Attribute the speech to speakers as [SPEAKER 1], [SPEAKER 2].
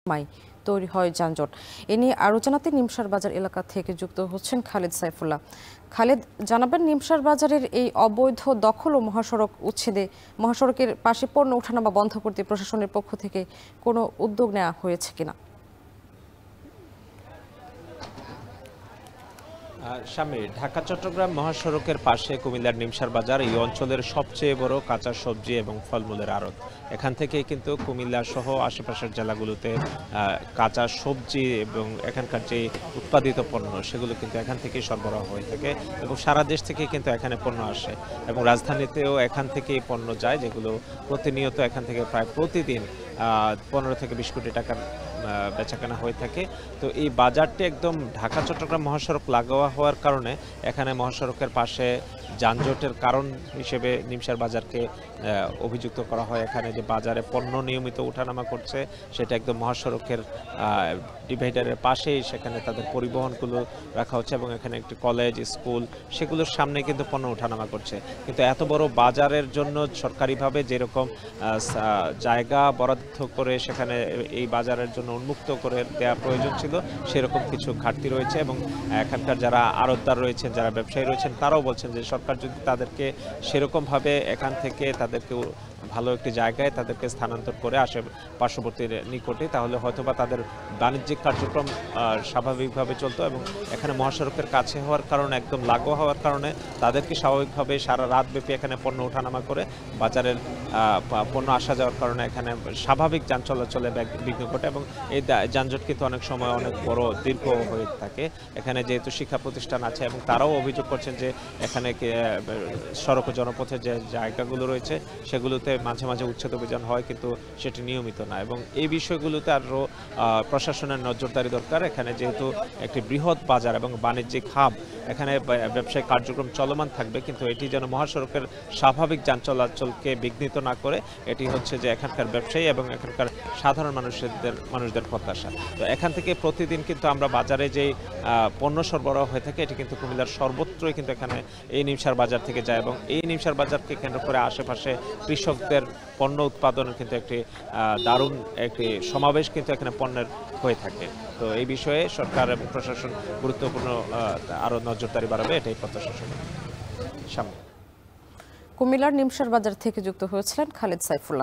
[SPEAKER 1] তৈরি হয় যানজট। এ নিয়ে আরও জানাতে নিমসার বাজার এলাকা থেকে যুক্ত হচ্ছেন খালেদ সাইফুল্লাহ। খালেদ, জানাবেন নিমসার বাজারের এই অবৈধ দখল ও মহাসড়ক উচ্ছেদে মহাসড়কের পাশে পণ্য ওঠানামা বন্ধ করতে প্রশাসনের পক্ষ থেকে কোনো উদ্যোগ নেওয়া হয়েছে কিনা?
[SPEAKER 2] স্বামী, ঢাকা চট্টগ্রাম মহাসড়কের পাশে কুমিল্লার নিমসার বাজার এই অঞ্চলের সবচেয়ে বড় কাঁচা সবজি এবং ফলমূলের আড়ত। এখান থেকেই কিন্তু কুমিল্লা সহ আশেপাশের জেলাগুলোতে কাঁচা সবজি এবং এখানকার যে উৎপাদিত পণ্য সেগুলো কিন্তু এখান থেকেই সরবরাহ হয়ে থাকে এবং সারা দেশ থেকে কিন্তু এখানে পণ্য আসে এবং রাজধানীতেও এখান থেকেই পণ্য যায়, যেগুলো প্রতিনিয়ত এখান থেকে প্রায় প্রতিদিন 15 থেকে 20 কোটি টাকার বেচাকেনা হয়ে থাকে। তো এই বাজারটি একদম ঢাকা চট্টগ্রাম মহাসড়ক লাগোয়া হওয়ার কারণে এখানে মহাসড়কের পাশে যানজটের কারণ হিসেবে নিমসার বাজারকে অভিযুক্ত করা হয়। এখানে যে বাজারে পণ্য নিয়মিত ওঠানামা করছে সেটা একদম মহাসড়কের ডিভাইডারের পাশেই সেখানে তাদের পরিবহনগুলো রাখা হচ্ছে এবং এখানে একটি কলেজ, স্কুল সেগুলোর সামনে কিন্তু পণ্য ওঠানামা করছে। কিন্তু এত বড় বাজারের জন্য সরকারিভাবে যেরকম জায়গা বরাদ্দ করে সেখানে এই বাজারের জন্য উন্মুক্ত করে দেওয়া প্রয়োজন ছিল, সেরকম কিছু ঘাটতি রয়েছে এবং এখানকার যারা আড়তদার রয়েছেন, যারা ব্যবসায়ী রয়েছেন, তারাও বলছেন যে সরকার যদি তাদেরকে সেরকমভাবে এখান থেকে তাদেরকে ভালো একটি জায়গায় তাদেরকে স্থানান্তর করে আসে পার্শ্ববর্তী নিকটে, তাহলে হয়তোবা তাদের বাণিজ্যিক কার্যক্রম স্বাভাবিকভাবে চলতো এবং এখানে মহাসড়কের কাছে হওয়ার কারণে, একদম লাগোয়া হওয়ার কারণে তাদেরকে স্বাভাবিকভাবে সারা রাত ব্যাপী এখানে পণ্য ওঠানামা করে বাজারের পণ্য আসা যাওয়ার কারণে এখানে স্বাভাবিক যান চলাচলে বিঘ্ন ঘটে এবং এই যানজট কিন্তু অনেক সময় অনেক বড় দীর্ঘ হয়ে থাকে। এখানে যেহেতু শিক্ষা প্রতিষ্ঠান আছে এবং তারাও অভিযোগ করছেন যে এখানে সড়ক ও জনপথের যে জায়গাগুলো রয়েছে সেগুলোতে মাঝে মাঝে উচ্ছেদ অভিযান হয়, কিন্তু সেটি নিয়মিত না এবং এই বিষয়গুলোতে আরও প্রশাসনের নজরদারি দরকার। এখানে যেহেতু একটি বৃহৎ বাজার এবং বাণিজ্যিক হাব, এখানে ব্যবসায়িক কার্যক্রম চলমান থাকবে, কিন্তু এটি যেন মহাসড়কের স্বাভাবিক যান চলাচলকে বিঘ্নিত না করে, এটি হচ্ছে যে এখানকার ব্যবসায়ী এবং এখানকার সাধারণ মানুষদের প্রত্যাশা। তো এখান থেকে প্রতিদিন কিন্তু আমরা বাজারে যেই পণ্য সরবরাহ হয়ে থাকে এটি কিন্তু কুমিল্লার সর্বত্রই কিন্তু এখানে এই নিমসার বাজার থেকে যায় এবং এই নিমসার বাজারকে কেন্দ্র করে আশেপাশে কৃষকদের পণ্য উৎপাদনের কিন্তু একটি দারুণ একটি সমাবেশ কিন্তু এখানে পণ্যের হয়ে থাকে। তো এই বিষয়ে সরকার এবং প্রশাসন গুরুত্বপূর্ণ আরও নজরদারি বাড়াবে, এটাই প্রত্যাশা সামনে।
[SPEAKER 1] কুমিল্লার নিমসার বাজার থেকে যুক্ত হয়েছিলেন খালেদ সাইফুল্লাহ।